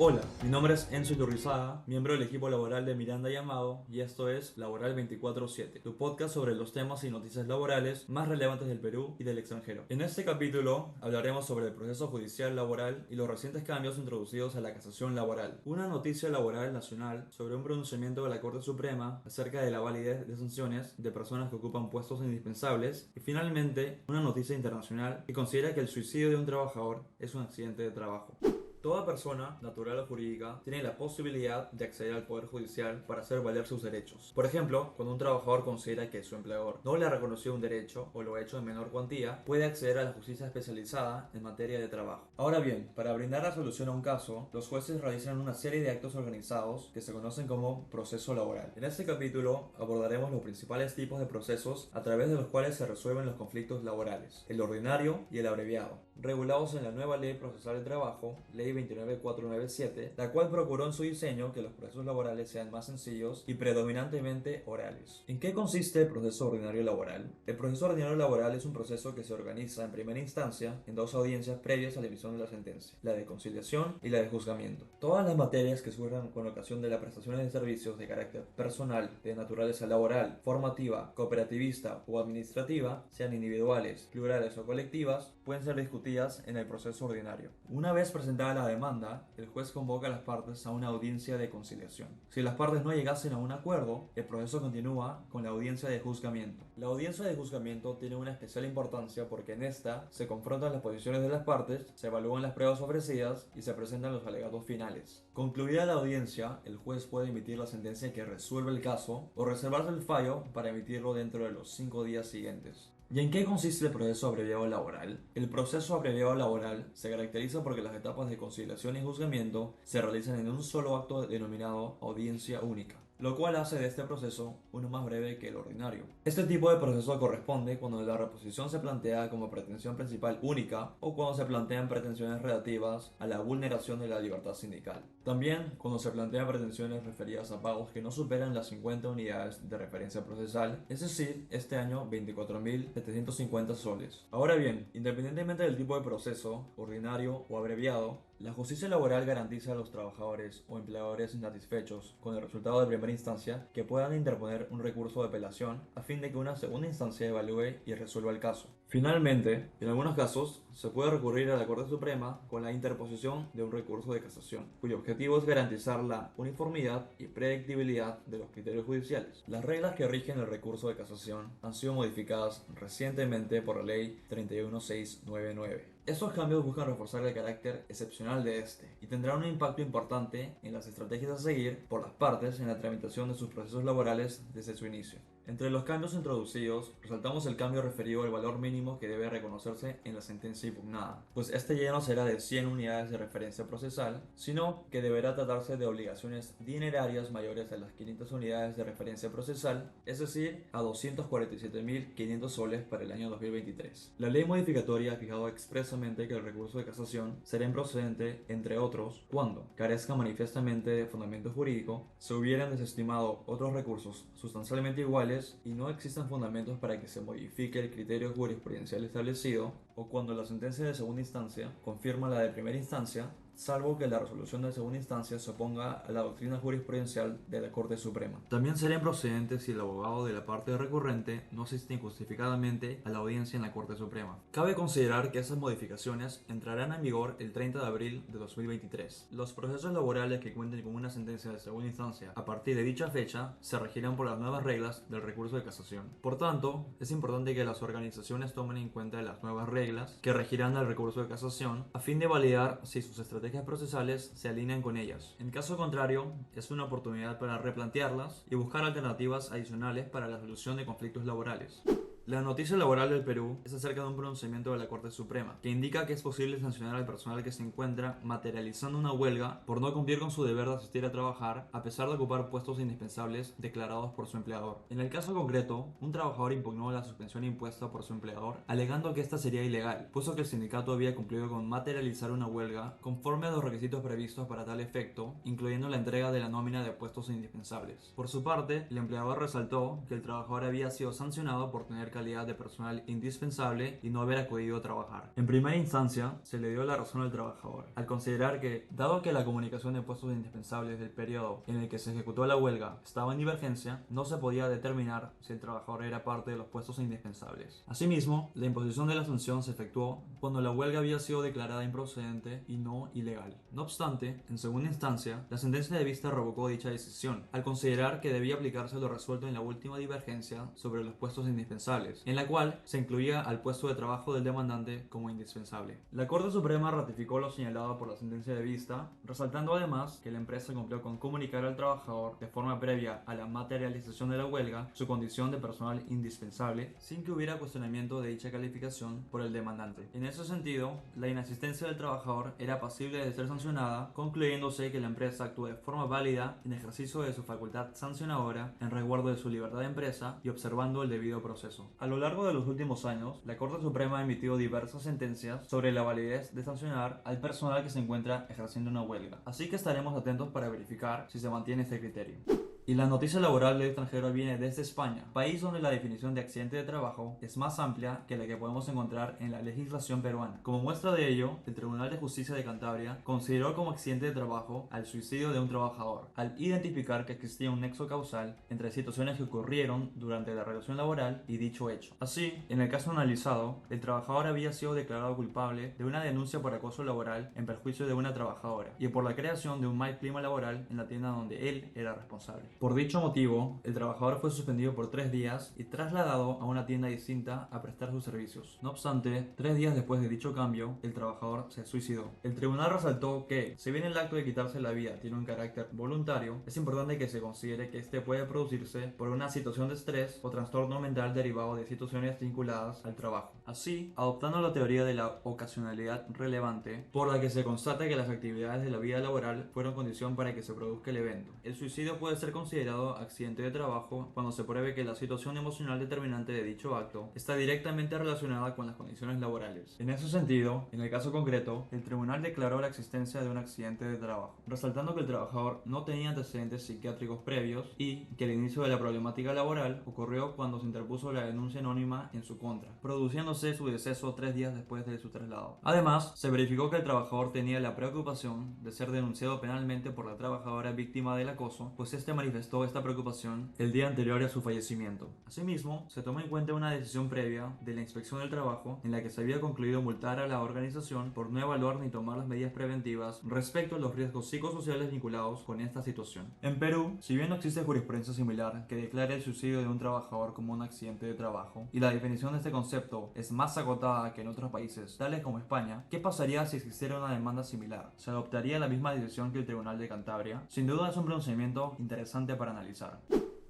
Hola, mi nombre es Enzo Iturrizaga, miembro del equipo laboral de Miranda y Amado, y esto es Laboral 24/7, tu podcast sobre los temas y noticias laborales más relevantes del Perú y del extranjero. En este capítulo hablaremos sobre el proceso judicial laboral y los recientes cambios introducidos a la casación laboral, una noticia laboral nacional sobre un pronunciamiento de la Corte Suprema acerca de la validez de sanciones de personas que ocupan puestos indispensables, y finalmente una noticia internacional que considera que el suicidio de un trabajador es un accidente de trabajo. Toda persona, natural o jurídica, tiene la posibilidad de acceder al Poder Judicial para hacer valer sus derechos. Por ejemplo, cuando un trabajador considera que su empleador no le ha reconocido un derecho o lo ha hecho en menor cuantía, puede acceder a la justicia especializada en materia de trabajo. Ahora bien, para brindar la solución a un caso, los jueces realizan una serie de actos organizados que se conocen como proceso laboral. En este capítulo abordaremos los principales tipos de procesos a través de los cuales se resuelven los conflictos laborales: el ordinario y el abreviado, regulados en la nueva Ley Procesal del Trabajo, Ley 29497, la cual procuró en su diseño que los procesos laborales sean más sencillos y predominantemente orales. ¿En qué consiste el proceso ordinario laboral? El proceso ordinario laboral es un proceso que se organiza en primera instancia en dos audiencias previas a la emisión de la sentencia, la de conciliación y la de juzgamiento. Todas las materias que surjan con ocasión de las prestaciones de servicios de carácter personal, de naturaleza laboral, formativa, cooperativista o administrativa, sean individuales, plurales o colectivas, pueden ser discutidas en el proceso ordinario. Una vez presentada la demanda, el juez convoca a las partes a una audiencia de conciliación. Si las partes no llegasen a un acuerdo, el proceso continúa con la audiencia de juzgamiento. La audiencia de juzgamiento tiene una especial importancia porque en esta se confrontan las posiciones de las partes, se evalúan las pruebas ofrecidas y se presentan los alegatos finales. Concluida la audiencia, el juez puede emitir la sentencia que resuelve el caso o reservarse el fallo para emitirlo dentro de los 5 días siguientes. ¿Y en qué consiste el proceso abreviado laboral? El proceso abreviado laboral se caracteriza porque las etapas de conciliación y juzgamiento se realizan en un solo acto denominado audiencia única, lo cual hace de este proceso uno más breve que el ordinario. Este tipo de proceso corresponde cuando la reposición se plantea como pretensión principal única o cuando se plantean pretensiones relativas a la vulneración de la libertad sindical. También cuando se plantean pretensiones referidas a pagos que no superan las 50 unidades de referencia procesal, es decir, este año 24.750 soles. Ahora bien, independientemente del tipo de proceso, ordinario o abreviado, la justicia laboral garantiza a los trabajadores o empleadores insatisfechos con el resultado de primera instancia que puedan interponer un recurso de apelación a fin de que una segunda instancia evalúe y resuelva el caso. Finalmente, en algunos casos, se puede recurrir a la Corte Suprema con la interposición de un recurso de casación, cuyo objetivo es garantizar la uniformidad y predictibilidad de los criterios judiciales. Las reglas que rigen el recurso de casación han sido modificadas recientemente por la Ley 31699. Estos cambios buscan reforzar el carácter excepcional de este y tendrán un impacto importante en las estrategias a seguir por las partes en la tramitación de sus procesos laborales desde su inicio. Entre los cambios introducidos, resaltamos el cambio referido al valor mínimo que debe reconocerse en la sentencia impugnada, pues este ya no será de 100 unidades de referencia procesal, sino que deberá tratarse de obligaciones dinerarias mayores a las 500 unidades de referencia procesal, es decir, a 247.500 soles para el año 2023. La ley modificatoria ha fijado expresamente que el recurso de casación será improcedente, entre otros, cuando carezca manifiestamente de fundamento jurídico, se hubieran desestimado otros recursos sustancialmente iguales y no existan fundamentos para que se modifique el criterio jurisprudencial establecido, o cuando la sentencia de segunda instancia confirma la de primera instancia, salvo que la resolución de segunda instancia se oponga a la doctrina jurisprudencial de la Corte Suprema. También será improcedente si el abogado de la parte recurrente no asiste injustificadamente a la audiencia en la Corte Suprema. Cabe considerar que esas modificaciones entrarán en vigor el 30 de abril de 2023. Los procesos laborales que cuenten con una sentencia de segunda instancia a partir de dicha fecha se regirán por las nuevas reglas del recurso de casación. Por tanto, es importante que las organizaciones tomen en cuenta las nuevas reglas que regirán el recurso de casación a fin de validar si sus estrategias procesales se alinean con ellas. En caso contrario, es una oportunidad para replantearlas y buscar alternativas adicionales para la solución de conflictos laborales. La noticia laboral del Perú es acerca de un pronunciamiento de la Corte Suprema, que indica que es posible sancionar al personal que se encuentra materializando una huelga por no cumplir con su deber de asistir a trabajar a pesar de ocupar puestos indispensables declarados por su empleador. En el caso concreto, un trabajador impugnó la suspensión impuesta por su empleador, alegando que esta sería ilegal, puesto que el sindicato había cumplido con materializar una huelga conforme a los requisitos previstos para tal efecto, incluyendo la entrega de la nómina de puestos indispensables. Por su parte, el empleador resaltó que el trabajador había sido sancionado por tener calidad de personal indispensable y no haber acudido a trabajar. En primera instancia, se le dio la razón al trabajador, al considerar que, dado que la comunicación de puestos indispensables del periodo en el que se ejecutó la huelga estaba en divergencia, no se podía determinar si el trabajador era parte de los puestos indispensables. Asimismo, la imposición de la sanción se efectuó cuando la huelga había sido declarada improcedente y no ilegal. No obstante, en segunda instancia, la sentencia de vista revocó dicha decisión, al considerar que debía aplicarse lo resuelto en la última divergencia sobre los puestos indispensables, en la cual se incluía al puesto de trabajo del demandante como indispensable. La Corte Suprema ratificó lo señalado por la sentencia de vista, resaltando además que la empresa cumplió con comunicar al trabajador de forma previa a la materialización de la huelga su condición de personal indispensable, sin que hubiera cuestionamiento de dicha calificación por el demandante. En ese sentido, la inasistencia del trabajador era pasible de ser sancionada, concluyéndose que la empresa actuó de forma válida en ejercicio de su facultad sancionadora en resguardo de su libertad de empresa y observando el debido proceso. A lo largo de los últimos años, la Corte Suprema ha emitido diversas sentencias sobre la validez de sancionar al personal que se encuentra ejerciendo una huelga, así que estaremos atentos para verificar si se mantiene este criterio. Y la noticia laboral del extranjero viene desde España, país donde la definición de accidente de trabajo es más amplia que la que podemos encontrar en la legislación peruana. Como muestra de ello, el Tribunal de Justicia de Cantabria consideró como accidente de trabajo al suicidio de un trabajador, al identificar que existía un nexo causal entre situaciones que ocurrieron durante la relación laboral y dicho hecho. Así, en el caso analizado, el trabajador había sido declarado culpable de una denuncia por acoso laboral en perjuicio de una trabajadora y por la creación de un mal clima laboral en la tienda donde él era responsable. Por dicho motivo, el trabajador fue suspendido por 3 días y trasladado a una tienda distinta a prestar sus servicios. No obstante, 3 días después de dicho cambio, el trabajador se suicidó. El tribunal resaltó que, si bien el acto de quitarse la vida tiene un carácter voluntario, es importante que se considere que este puede producirse por una situación de estrés o trastorno mental derivado de situaciones vinculadas al trabajo. Así, adoptando la teoría de la ocasionalidad relevante, por la que se constata que las actividades de la vida laboral fueron condición para que se produzca el evento, el suicidio puede ser considerado accidente de trabajo cuando se pruebe que la situación emocional determinante de dicho acto está directamente relacionada con las condiciones laborales. En ese sentido, en el caso concreto, el tribunal declaró la existencia de un accidente de trabajo, resaltando que el trabajador no tenía antecedentes psiquiátricos previos y que el inicio de la problemática laboral ocurrió cuando se interpuso la denuncia anónima en su contra, produciéndose su deceso 3 días después de su traslado. Además, se verificó que el trabajador tenía la preocupación de ser denunciado penalmente por la trabajadora víctima del acoso, pues este manifestó esta preocupación el día anterior a su fallecimiento. Asimismo, se tomó en cuenta una decisión previa de la Inspección del Trabajo en la que se había concluido multar a la organización por no evaluar ni tomar las medidas preventivas respecto a los riesgos psicosociales vinculados con esta situación. En Perú, si bien no existe jurisprudencia similar que declare el suicidio de un trabajador como un accidente de trabajo, y la definición de este concepto es más acotada que en otros países, tales como España, ¿qué pasaría si existiera una demanda similar? ¿Se adoptaría la misma decisión que el Tribunal de Cantabria? Sin duda es un pronunciamiento interesante para analizar.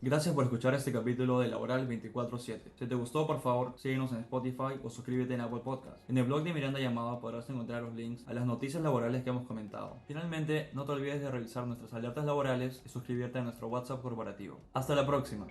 Gracias por escuchar este capítulo de Laboral 24/7. Si te gustó, por favor, síguenos en Spotify o suscríbete en Apple Podcast. En el blog de Miranda Llamado podrás encontrar los links a las noticias laborales que hemos comentado. Finalmente, no te olvides de realizar nuestras alertas laborales y suscribirte a nuestro WhatsApp corporativo. Hasta la próxima.